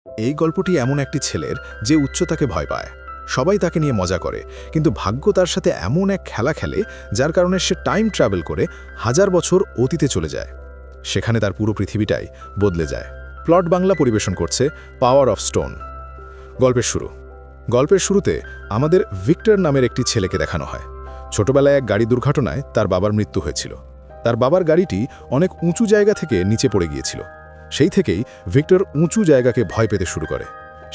এই গল্পটি এমন একটি ছেলের যে উচ্চতাকে ভয় পায়। সবাই তাকে নিয়ে মজা করে, কিন্তু ভাগ্য তার সাথে এমন এক খেলা খেলে যার কারণে সে টাইম ট্রাভেল করে 1000 বছর অতীতে চলে যায়। সেখানে তার পুরো পৃথিবীটাই বদলে যায়। প্লট বাংলা পরিবেশন করছে পাওয়ার অফ স্টোন। গল্পের শুরুতে আমাদের ভিক্টর নামের একটি ছেলেকে দেখানো হয়। ছোটবেলায় এক গাড়ি দুর্ঘটনায় তার বাবার মৃত্যু হয়েছিল। তার বাবার গাড়িটি অনেক উঁচু জায়গা থেকে নিচে পড়ে গিয়েছিল। সেই থেকেই ভিক্টর উঁচু জায়গাকে ভয় পেতে শুরু করে।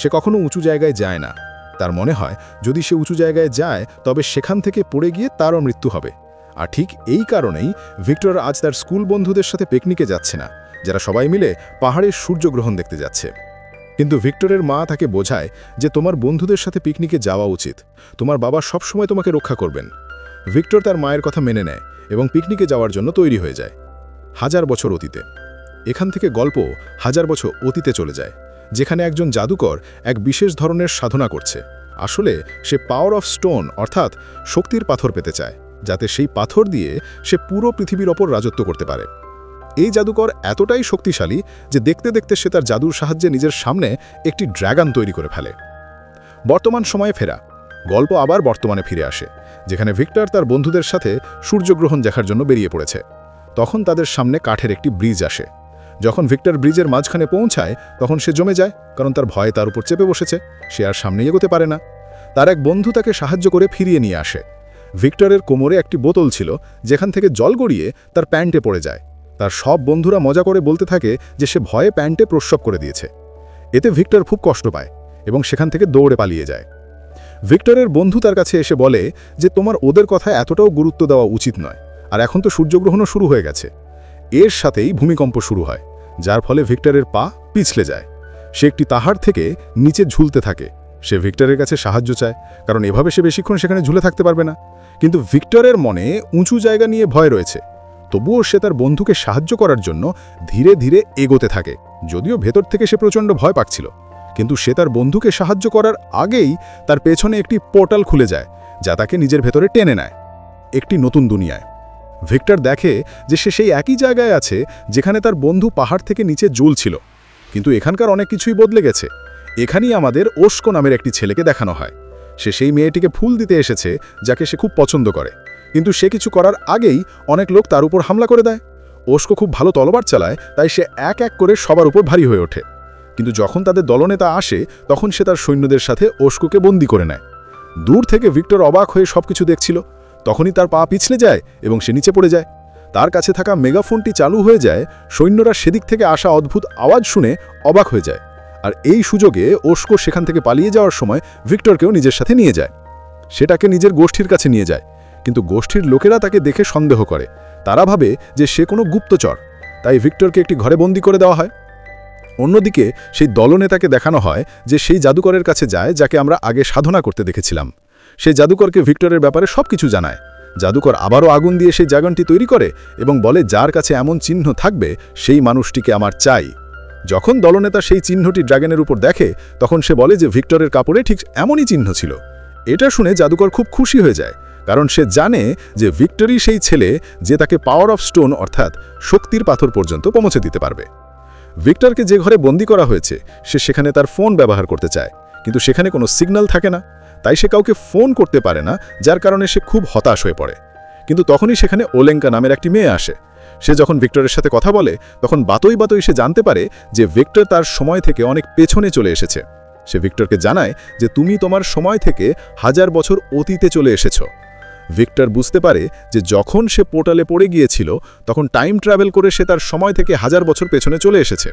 সে কখনো উঁচু জায়গায় যায় না। তার মনে হয় যদি সে উঁচু জায়গায় যায় তবে সেখান থেকে পড়ে গিয়ে তারও মৃত্যু হবে। আর ঠিক এই কারণেই ভিক্টর আজ তার স্কুল বন্ধুদের সাথে পিকনিকে যাচ্ছে না, যারা সবাই মিলে পাহাড়ের সূর্যগ্রহণ দেখতে যাচ্ছে। কিন্তু ভিক্টরের মা তাকে বোঝায় যে তোমার বন্ধুদের সাথে পিকনিকে যাওয়া উচিত, তোমার বাবা সবসময় তোমাকে রক্ষা করবেন। ভিক্টর তার মায়ের কথা মেনে নেয় এবং পিকনিকে যাওয়ার জন্য তৈরি হয়ে যায়। 1000 বছর অতীতে। এখান থেকে গল্প 1000 বছর অতীতে চলে যায়, যেখানে একজন জাদুকর এক বিশেষ ধরনের সাধনা করছে। আসলে সে পাওয়ার অফ স্টোন অর্থাৎ শক্তির পাথর পেতে চায়, যাতে সেই পাথর দিয়ে সে পুরো পৃথিবীর ওপর রাজত্ব করতে পারে। এই জাদুকর এতটাই শক্তিশালী যে দেখতে দেখতে সে তার জাদুর সাহায্যে নিজের সামনে একটি ড্র্যাগন তৈরি করে ফেলে। বর্তমান সময়ে ফেরা। গল্প আবার বর্তমানে ফিরে আসে, যেখানে ভিক্টর তার বন্ধুদের সাথে সূর্যগ্রহণ দেখার জন্য বেরিয়ে পড়েছে। তখন তাদের সামনে কাঠের একটি ব্রিজ আসে। যখন ভিক্টর ব্রিজের মাঝখানে পৌঁছায় তখন সে জমে যায়, কারণ তার ভয়ে তার উপর চেপে বসেছে। সে আর সামনে এগোতে পারে না। তার এক বন্ধু তাকে সাহায্য করে ফিরিয়ে নিয়ে আসে। ভিক্টরের কোমরে একটি বোতল ছিল, যেখান থেকে জল গড়িয়ে তার প্যান্টে পড়ে যায়। তার সব বন্ধুরা মজা করে বলতে থাকে যে সে ভয়ে প্যান্টে প্রস্রাব করে দিয়েছে। এতে ভিক্টর খুব কষ্ট পায় এবং সেখান থেকে দৌড়ে পালিয়ে যায়। ভিক্টরের বন্ধু তার কাছে এসে বলে যে তোমার ওদের কথায় এতটাও গুরুত্ব দেওয়া উচিত নয়, আর এখন তো সূর্যগ্রহণও শুরু হয়ে গেছে। এর সাথেই ভূমিকম্প শুরু হয়, যার ফলে ভিক্টরের পা পিছলে যায়। সে একটি পাহাড় থেকে নিচে ঝুলতে থাকে। সে ভিক্টরের কাছে সাহায্য চায়, কারণ এভাবে সে বেশিক্ষণ সেখানে ঝুলে থাকতে পারবে না। কিন্তু ভিক্টরের মনে উঁচু জায়গা নিয়ে ভয় রয়েছে। তবুও সে তার বন্ধুকে সাহায্য করার জন্য ধীরে ধীরে এগোতে থাকে। যদিও ভেতর থেকে সে প্রচণ্ড ভয় পাচ্ছিল, কিন্তু সে তার বন্ধুকে সাহায্য করার আগেই তার পেছনে একটি পোর্টাল খুলে যায়, যা তাকে নিজের ভেতরে টেনে নেয় একটি নতুন দুনিয়ায়। ভিক্টর দেখে যে সে সেই একই জায়গায় আছে যেখানে তার বন্ধু পাহাড় থেকে নিচে ঝুলছিল, কিন্তু এখানকার অনেক কিছুই বদলে গেছে। এখানেই আমাদের ওস্কো নামের একটি ছেলেকে দেখানো হয়। সে সেই মেয়েটিকে ফুল দিতে এসেছে, যাকে সে খুব পছন্দ করে, কিন্তু সে কিছু করার আগেই অনেক লোক তার উপর হামলা করে দেয়। ওস্কো খুব ভালো তলোয়ার চালায়, তাই সে এক এক করে সবার উপর ভারী হয়ে ওঠে। কিন্তু যখন তাদের দলনেতা আসে তখন সে তার সৈন্যদের সাথে ওস্কোকে বন্দী করে নেয়। দূর থেকে ভিক্টর অবাক হয়ে সবকিছু দেখছিল। তখনই তার পা পিছলে যায় এবং সে নিচে পড়ে যায়। তার কাছে থাকা মেগাফোনটি চালু হয়ে যায়। সৈন্যরা সেদিক থেকে আসা অদ্ভুত আওয়াজ শুনে অবাক হয়ে যায়, আর এই সুযোগে ওস্কো সেখান থেকে পালিয়ে যাওয়ার সময় ভিক্টরকেও নিজের সাথে নিয়ে যায়। সেটাকে নিজের গোষ্ঠীর কাছে নিয়ে যায়, কিন্তু গোষ্ঠীর লোকেরা তাকে দেখে সন্দেহ করে। তারা ভাবে যে সে কোনো গুপ্তচর, তাই ভিক্টরকে একটি ঘরে বন্দী করে দেওয়া হয়। অন্যদিকে সেই দলনেতাকে দেখানো হয় যে সেই জাদুকরের কাছে যায়, যাকে আমরা আগে সাধনা করতে দেখেছিলাম। সেই জাদুকরকে ভিক্টরের ব্যাপারে সবকিছু জানায়। জাদুকর আবারও আগুন দিয়ে সেই ড্রাগনটি তৈরি করে এবং বলে যার কাছে এমন চিহ্ন থাকবে সেই মানুষটিকে আমার চাই। যখন দলনেতা সেই চিহ্নটি ড্রাগনের উপর দেখে তখন সে বলে যে ভিক্টরের কাপড়ে ঠিক এমনই চিহ্ন ছিল। এটা শুনে জাদুকর খুব খুশি হয়ে যায়, কারণ সে জানে যে ভিক্টরি সেই ছেলে যে তাকে পাওয়ার অফ স্টোন অর্থাৎ শক্তির পাথর পর্যন্ত পৌঁছে দিতে পারবে। ভিক্টরকে যে ঘরে বন্দী করা হয়েছে সে সেখানে তার ফোন ব্যবহার করতে চায়, কিন্তু সেখানে কোনো সিগন্যাল থাকে না, তাই সে কাউকে ফোন করতে পারে না, যার কারণে সে খুব হতাশ হয়ে পড়ে। কিন্তু তখনই সেখানে ওলেঙ্কা নামের একটি মেয়ে আসে। সে যখন ভিক্টরের সাথে কথা বলে তখন বাতই বাতই সে জানতে পারে যে ভিক্টর তার সময় থেকে অনেক পেছনে চলে এসেছে। সে ভিক্টরকে জানায় যে তুমি তোমার সময় থেকে 1000 বছর অতীতে চলে এসেছো। ভিক্টর বুঝতে পারে যে যখন সে পোর্টালে পড়ে গিয়েছিল তখন টাইম ট্রাভেল করে সে তার সময় থেকে 1000 বছর পেছনে চলে এসেছে।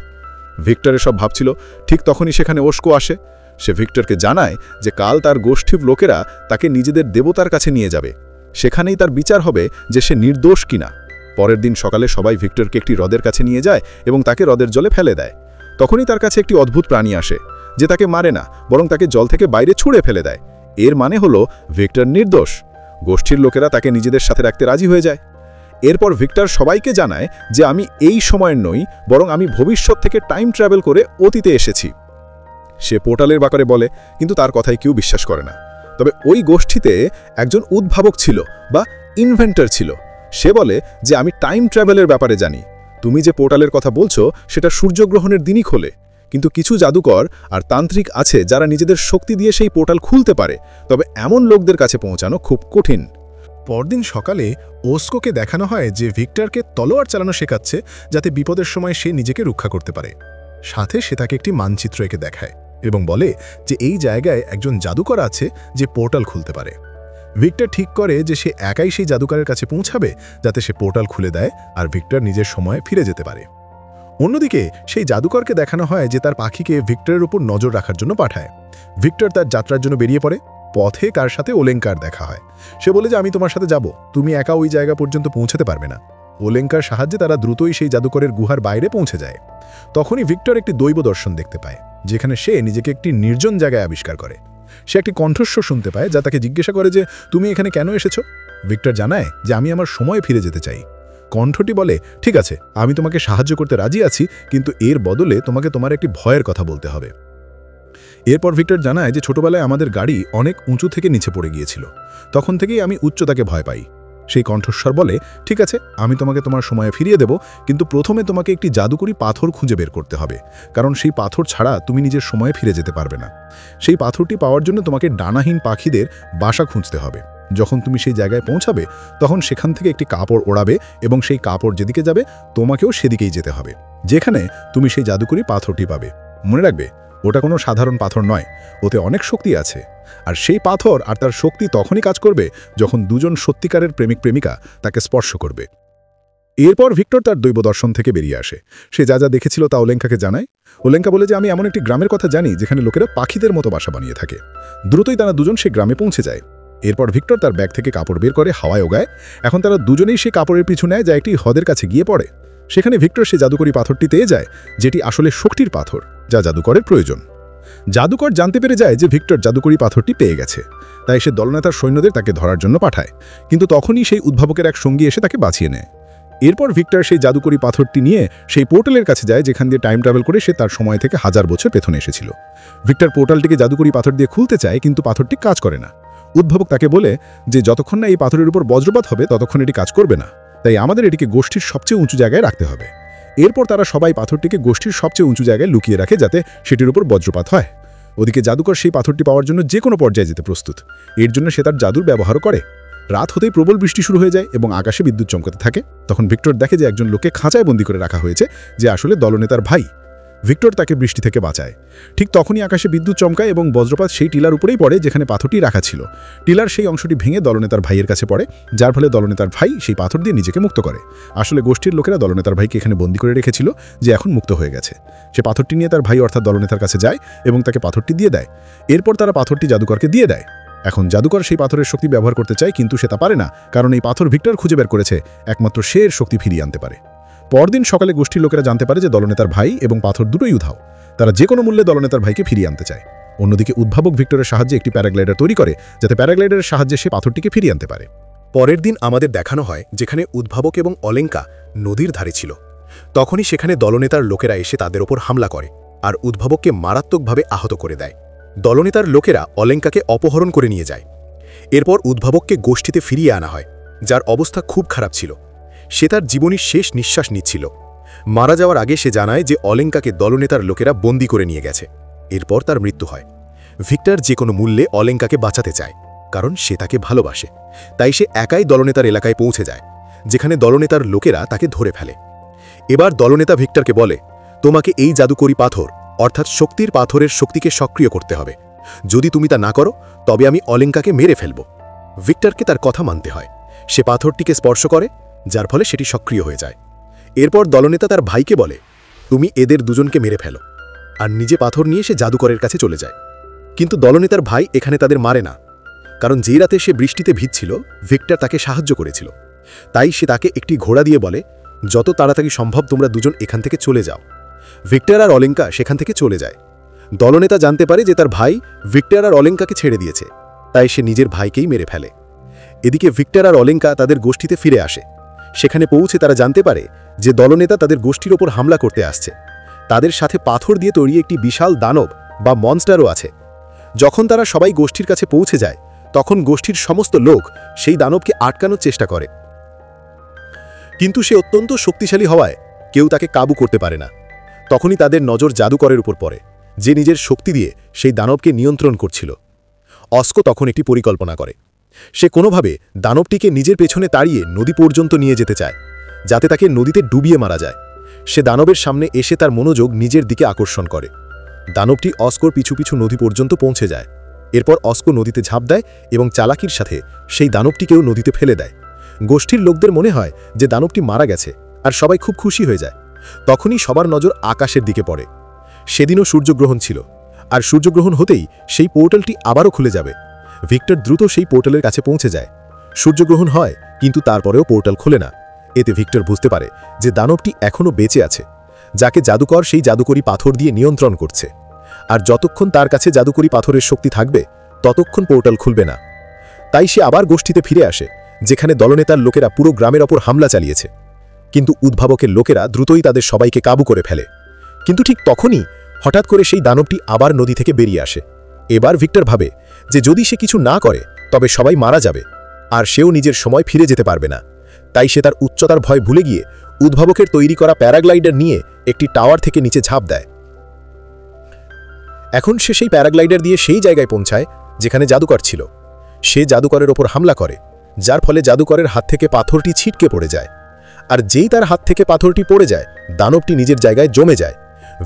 ভিক্টর এসব ভাবছিল, ঠিক তখনই সেখানে ওস্কো আসে। সে ভিক্টরকে জানায় যে কাল তার গোষ্ঠীর লোকেরা তাকে নিজেদের দেবতার কাছে নিয়ে যাবে। সেখানেই তার বিচার হবে যে সে নির্দোষ কিনা। পরের দিন সকালে সবাই ভিক্টরকে একটি হ্রদের কাছে নিয়ে যায় এবং তাকে হ্রদের জলে ফেলে দেয়। তখনই তার কাছে একটি অদ্ভুত প্রাণী আসে, যে তাকে মারে না, বরং তাকে জল থেকে বাইরে ছুঁড়ে ফেলে দেয়। এর মানে হলো ভিক্টর নির্দোষ। গোষ্ঠীর লোকেরা তাকে নিজেদের সাথে রাখতে রাজি হয়ে যায়। এরপর ভিক্টর সবাইকে জানায় যে আমি এই সময়ের নই, বরং আমি ভবিষ্যৎ থেকে টাইম ট্রাভেল করে অতীতে এসেছি। সে পোর্টালের ব্যাপারে বলে, কিন্তু তার কথায় কেউ বিশ্বাস করে না। তবে ওই গোষ্ঠীতে একজন উদ্ভাবক ছিল বা ইনভেন্টর ছিল। সে বলে যে আমি টাইম ট্রাভেলের ব্যাপারে জানি। তুমি যে পোর্টালের কথা বলছো সেটা সূর্যগ্রহণের দিনই খোলে, কিন্তু কিছু জাদুকর আর তান্ত্রিক আছে যারা নিজেদের শক্তি দিয়ে সেই পোর্টাল খুলতে পারে, তবে এমন লোকদের কাছে পৌঁছানো খুব কঠিন। পরদিন সকালে ওস্কোকে দেখানো হয় যে ভিক্টরকে তলোয়ার চালানো শেখাচ্ছে, যাতে বিপদের সময় সে নিজেকে রক্ষা করতে পারে। সাথে সে তাকে একটি মানচিত্র এঁকে দেখায় এবং বলে যে এই জায়গায় একজন জাদুকর আছে যে পোর্টাল খুলতে পারে। ভিক্টর ঠিক করে যে সে একাই সেই জাদুকরের কাছে পৌঁছাবে, যাতে সে পোর্টাল খুলে দেয় আর ভিক্টর নিজের সময়ে ফিরে যেতে পারে। অন্যদিকে সেই জাদুকরকে দেখানো হয় যে তার পাখিকে ভিক্টরের উপর নজর রাখার জন্য পাঠায়। ভিক্টর তার যাত্রার জন্য বেরিয়ে পড়ে। পথে কার সাথে ওলেঙ্কার দেখা হয়। সে বলে যে আমি তোমার সাথে যাব, তুমি একা ওই জায়গা পর্যন্ত পৌঁছাতে পারবে না। ওলেঙ্কার সাহায্যে তারা দ্রুতই সেই জাদুকরের গুহার বাইরে পৌঁছে যায়। তখনই ভিক্টর একটি দৈব দর্শন দেখতে পায়, যেখানে সে নিজেকে একটি নির্জন জায়গায় আবিষ্কার করে। সে একটি কণ্ঠস্বর শুনতে পায় যা তাকে জিজ্ঞাসা করে যে তুমি এখানে কেন এসেছো। ভিক্টর জানায় যে আমি আমার সময়ে ফিরে যেতে চাই। কণ্ঠটি বলে, ঠিক আছে, আমি তোমাকে সাহায্য করতে রাজি আছি, কিন্তু এর বদলে তোমাকে তোমার একটি ভয়ের কথা বলতে হবে। এরপর ভিক্টর জানায় যে ছোটবেলায় আমাদের গাড়ি অনেক উঁচু থেকে নিচে পড়ে গিয়েছিল, তখন থেকেই আমি উচ্চতাকে ভয় পাই। সেই কণ্ঠস্বর বলে, ঠিক আছে, আমি তোমাকে তোমার সময়ে ফিরিয়ে দেব, কিন্তু প্রথমে তোমাকে একটি জাদুকরি পাথর খুঁজে বের করতে হবে, কারণ সেই পাথর ছাড়া তুমি নিজের সময়ে ফিরে যেতে পারবে না। সেই পাথরটি পাওয়ার জন্য তোমাকে ডানাহীন পাখিদের বাসা খুঁজতে হবে। যখন তুমি সেই জায়গায় পৌঁছাবে তখন সেখান থেকে একটি কাপড় ওড়াবে এবং সেই কাপড় যেদিকে যাবে তোমাকেও সেদিকেই যেতে হবে, যেখানে তুমি সেই জাদুকরি পাথরটি পাবে। মনে রাখবে, ওটা কোনো সাধারণ পাথর নয়, ওতে অনেক শক্তি আছে। আর সেই পাথর আর তার শক্তি তখনই কাজ করবে যখন দুজন সত্যিকারের প্রেমিক প্রেমিকা তাকে স্পর্শ করবে। এরপর ভিক্টর তার দৈব দর্শন থেকে বেরিয়ে আসে। সে যা যা দেখেছিল তা ওলেঙ্কাকে জানায়। ওলেঙ্কা বলে যে আমি এমন একটি গ্রামের কথা জানি যেখানে লোকেরা পাখিদের মতো বাসা বানিয়ে থাকে। দ্রুতই তারা দুজন সেই গ্রামে পৌঁছে যায়। এরপর ভিক্টর তার ব্যাগ থেকে কাপড় বের করে হাওয়ায় ওগায়। এখন তারা দুজনেই সেই কাপড়ের পিছু নেয়, যা একটি হ্রদের কাছে গিয়ে পড়ে। সেখানে ভিক্টর সে জাদুকরি পাথরটি পেয়ে যায়, যেটি আসলে শক্তির পাথর, যা জাদুকরের প্রয়োজন। জাদুকর জানতে পেরে যায় যে ভিক্টর জাদুকরি পাথরটি পেয়ে গেছে, তাই সে দলনেতার সৈন্যদের তাকে ধরার জন্য পাঠায়। কিন্তু তখনই সেই উদ্ভাবকের এক সঙ্গী এসে তাকে বাঁচিয়ে নেয়। এরপর ভিক্টর সেই জাদুকরি পাথরটি নিয়ে সেই পোর্টালের কাছে যায়, যেখান দিয়ে টাইম ট্রাভেল করে সে তার সময় থেকে 1000 বছর পেছনে এসেছিল। ভিক্টর পোর্টালটিকে জাদুকরি পাথর দিয়ে খুলতে চায়, কিন্তু পাথরটি কাজ করে না। উদ্ভাবক তাকে বলে যে যতক্ষণ না এই পাথরের উপর বজ্রপাত হবে ততক্ষণ এটি কাজ করবে না, তাই আমাদের এটিকে গোষ্ঠীর সবচেয়ে উঁচু জায়গায় রাখতে হবে। এরপর তারা সবাই পাথরটিকে গোষ্ঠীর সবচেয়ে উঁচু জায়গায় লুকিয়ে রাখে, যাতে সেটির উপর বজ্রপাত হয়। ওদিকে জাদুকর সেই পাথরটি পাওয়ার জন্য যে কোনো পর্যায়ে যেতে প্রস্তুত। এর জন্য সে তার জাদুর ব্যবহারও করে। রাত হতেই প্রবল বৃষ্টি শুরু হয়ে যায় এবং আকাশে বিদ্যুৎ চমকাতে থাকে। তখন ভিক্টর দেখে যে একজন লোককে খাঁচায় বন্দী করে রাখা হয়েছে, যে আসলে দলনেতার ভাই। ভিক্টর তাকে বৃষ্টি থেকে বাঁচায়। ঠিক তখনই আকাশে বিদ্যুৎ চমকায় এবং বজ্রপাত সেই টিলার উপরেই পড়ে যেখানে পাথরটি রাখা ছিল। টিলার সেই অংশটি ভেঙে দলনেতার ভাইয়ের কাছে পড়ে, যার ফলে দলনেতার ভাই সেই পাথর দিয়ে নিজেকে মুক্ত করে। আসলে গোষ্ঠীর লোকেরা দলনেতার ভাইকে এখানে বন্দী করে রেখেছিল, যে এখন মুক্ত হয়ে গেছে। সে পাথরটি নিয়ে তার ভাই অর্থাৎ দলনেতার কাছে যায় এবং তাকে পাথরটি দিয়ে দেয়। এরপর তারা পাথরটি জাদুকরকে দিয়ে দেয়। এখন জাদুকর সেই পাথরের শক্তি ব্যবহার করতে চায়, কিন্তু সে তা পারে না, কারণ এই পাথর ভিক্টর খুঁজে বের করেছে একমাত্র সে এর শক্তি ফিরিয়ে আনতে পারে। পরদিন সকালে গোষ্ঠীর লোকেরা জানতে পারে যে দলনেতার ভাই এবং পাথর দুটোই উধাও। তারা যে কোনো মূল্যে দলনেতার ভাইকে ফিরিয়ে আনতে চায়। অন্যদিকে উদ্ভাবক ভিক্টরের সাহায্যে একটি প্যারাগ্লাইডার তৈরি করে, যাতে প্যারাগ্লাইডারের সাহায্যে সে পাথরটিকে ফিরিয়ে আনতে পারে। পরের দিন আমাদের দেখানো হয় যেখানে উদ্ভাবক এবং অলেঙ্কা নদীর ধারে ছিল। তখনই সেখানে দলনেতার লোকেরা এসে তাদের ওপর হামলা করে আর উদ্ভাবককে মারাত্মকভাবে আহত করে দেয়। দলনেতার লোকেরা অলেঙ্কাকে অপহরণ করে নিয়ে যায়। এরপর উদ্ভাবককে গোষ্ঠীতে ফিরিয়ে আনা হয়, যার অবস্থা খুব খারাপ ছিল। সে তার জীবনের শেষ নিঃশ্বাস নিচ্ছিল। মারা যাওয়ার আগে সে জানায় যে অলেঙ্কাকে দলনেতার লোকেরা বন্দী করে নিয়ে গেছে। এরপর তার মৃত্যু হয়। ভিক্টর যে কোনো মূল্যে অলেঙ্কাকে বাঁচাতে চায়, কারণ সে তাকে ভালোবাসে। তাই সে একাই দলনেতার এলাকায় পৌঁছে যায়, যেখানে দলনেতার লোকেরা তাকে ধরে ফেলে। এবার দলনেতা ভিক্টরকে বলে, তোমাকে এই জাদুকরি পাথর অর্থাৎ শক্তির পাথরের শক্তিকে সক্রিয় করতে হবে। যদি তুমি তা না করো তবে আমি অলেঙ্কাকে মেরে ফেলব। ভিক্টরকে তার কথা মানতে হয়। সে পাথরটিকে স্পর্শ করে, যার ফলে সেটি সক্রিয় হয়ে যায়। এরপর দলনেতা তার ভাইকে বলে, তুমি এদের দুজনকে মেরে ফেলো, আর নিজে পাথর নিয়ে সে জাদুকরের কাছে চলে যায়। কিন্তু দলনেতার ভাই এখানে তাদের মারে না, কারণ যেই রাতে সে বৃষ্টিতে ভিজছিল ভিক্টর তাকে সাহায্য করেছিল। তাই সে তাকে একটি ঘোড়া দিয়ে বলে, যত তাড়াতাড়ি সম্ভব তোমরা দুজন এখান থেকে চলে যাও। ভিক্টর আর অলেঙ্কা সেখান থেকে চলে যায়। দলনেতা জানতে পারে যে তার ভাই ভিক্টর আর অলেঙ্কাকে ছেড়ে দিয়েছে, তাই সে নিজের ভাইকেই মেরে ফেলে। এদিকে ভিক্টর আর অলেঙ্কা তাদের গোষ্ঠীতে ফিরে আসে। সেখানে পৌঁছে তারা জানতে পারে যে দলনেতা তাদের গোষ্ঠীর ওপর হামলা করতে আসছে। তাদের সাথে পাথর দিয়ে তৈরি একটি বিশাল দানব বা মনস্টারও আছে। যখন তারা সবাই গোষ্ঠীর কাছে পৌঁছে যায় তখন গোষ্ঠীর সমস্ত লোক সেই দানবকে আটকানোর চেষ্টা করে, কিন্তু সে অত্যন্ত শক্তিশালী হওয়ায় কেউ তাকে কাবু করতে পারে না। তখনই তাদের নজর জাদুকরের উপর পড়ে, যে নিজের শক্তি দিয়ে সেই দানবকে নিয়ন্ত্রণ করছিল। অস্কো তখন একটি পরিকল্পনা করে। সে কোনোভাবে দানবটিকে নিজের পেছনে তাড়িয়ে নদী পর্যন্ত নিয়ে যেতে চায়, যাতে তাকে নদীতে ডুবিয়ে মারা যায়। সে দানবের সামনে এসে তার মনোযোগ নিজের দিকে আকর্ষণ করে। দানবটি অস্কোর পিছু পিছু নদী পর্যন্ত পৌঁছে যায়। এরপর অস্কো নদীতে ঝাঁপ দেয় এবং চালাকির সাথে সেই দানবটিকেও নদীতে ফেলে দেয়। গোষ্ঠীর লোকদের মনে হয় যে দানবটি মারা গেছে, আর সবাই খুব খুশি হয়ে যায়। তখনই সবার নজর আকাশের দিকে পড়ে। সেদিনও সূর্যগ্রহণ ছিল, আর সূর্যগ্রহণ হতেই সেই পোর্টালটি আবারও খুলে যাবে। ভিক্টর দ্রুত সেই পোর্টালের কাছে পৌঁছে যায়। সূর্যগ্রহণ হয়, কিন্তু তারপরেও পোর্টাল খোলে না। এতে ভিক্টর বুঝতে পারে যে দানবটি এখনও বেঁচে আছে, যাকে জাদুকর সেই জাদুকরি পাথর দিয়ে নিয়ন্ত্রণ করছে। আর যতক্ষণ তার কাছে জাদুকরি পাথরের শক্তি থাকবে, ততক্ষণ পোর্টাল খুলবে না। তাই সে আবার গোষ্ঠীতে ফিরে আসে, যেখানে দলনেতার লোকেরা পুরো গ্রামের ওপর হামলা চালিয়েছে। কিন্তু উদ্ভাবকের লোকেরা দ্রুতই তাদের সবাইকে কাবু করে ফেলে। কিন্তু ঠিক তখনই হঠাৎ করে সেই দানবটি আবার নদী থেকে বেরিয়ে আসে। এবার ভিক্টর ভাবে যে যদি সে কিছু না করে তবে সবাই মারা যাবে, আর সেও নিজের সময় ফিরে যেতে পারবে না। তাই সে তার উচ্চতার ভয় ভুলে গিয়ে উদ্ভাবকের তৈরি করা প্যারাগ্লাইডার নিয়ে একটি টাওয়ার থেকে নিচে ঝাঁপ দেয়। এখন সে সেই প্যারাগ্লাইডার দিয়ে সেই জায়গায় পৌঁছায় যেখানে জাদুকর ছিল। সে জাদুকরের ওপর হামলা করে, যার ফলে জাদুকরের হাত থেকে পাথরটি ছিটকে পড়ে যায়। আর যেই তার হাত থেকে পাথরটি পড়ে যায়, দানবটি নিজের জায়গায় জমে যায়।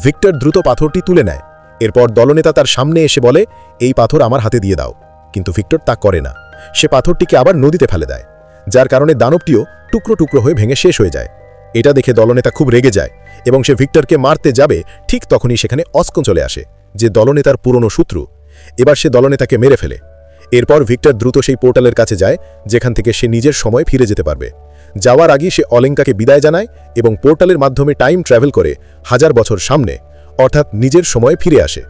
ভিক্টর দ্রুত পাথরটি তুলে নেয়। এরপর দলনেতা তার সামনে এসে বলে, এই পাথর আমার হাতে দিয়ে দাও। কিন্তু ভিক্টর তা করে না। সে পাথরটিকে আবার নদীতে ফেলে দেয়, যার কারণে দানবটিও টুকরো টুকরো হয়ে ভেঙে শেষ হয়ে যায়। এটা দেখে দলনেতা খুব রেগে যায় এবং সে ভিক্টরকে মারতে যাবে। ঠিক তখনই সেখানে অস্কো চলে আসে, যে দলনেতার পুরনো শত্রু। এবার সে দলনেতাকে মেরে ফেলে। এরপর ভিক্টর দ্রুত সেই পোর্টালের কাছে যায়, যেখান থেকে সে নিজের সময় ফিরে যেতে পারবে। যাওয়ার আগে সে অলেঙ্কাকে বিদায় জানায় এবং পোর্টালের মাধ্যমে টাইম ট্রাভেল করে 1000 বছর সামনে, অর্থাৎ নিজের সময়ে ফিরে আসে।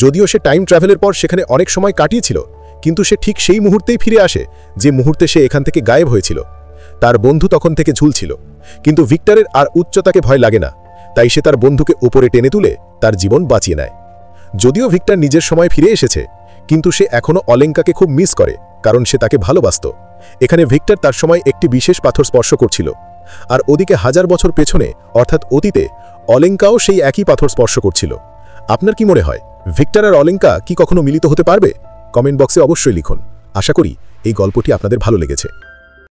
যদিও সে টাইম ট্রাভেলের পর সেখানে অনেক সময় কাটিয়েছিল, কিন্তু সে ঠিক সেই মুহূর্তেই ফিরে আসে যে মুহূর্তে সে এখান থেকে গায়েব হয়েছিল। তার বন্ধু তখন থেকে ঝুলছিল, কিন্তু ভিক্টরের আর উচ্চতাকে ভয় লাগে না। তাই সে তার বন্ধুকে উপরে টেনে তুলে তার জীবন বাঁচিয়ে নেয়। যদিও ভিক্টর নিজের সময় ফিরে এসেছে, কিন্তু সে এখনও অলেঙ্কাকে খুব মিস করে, কারণ সে তাকে ভালোবাসত। এখানে ভিক্টর তার সময় একটি বিশেষ পাথর স্পর্শ করছিল, আর ওদিকে 1000 বছর পেছনে অর্থাৎ অতীতে অলেঙ্কাও সেই একই পাথর স্পর্শ করছিল। আপনার কি মনে হয়, ভিক্টর আর অলেঙ্কা কি কখনো মিলিত হতে পারবে? কমেন্ট বক্সে অবশ্যই লিখুন। আশা করি এই গল্পটি আপনাদের ভালো লেগেছে।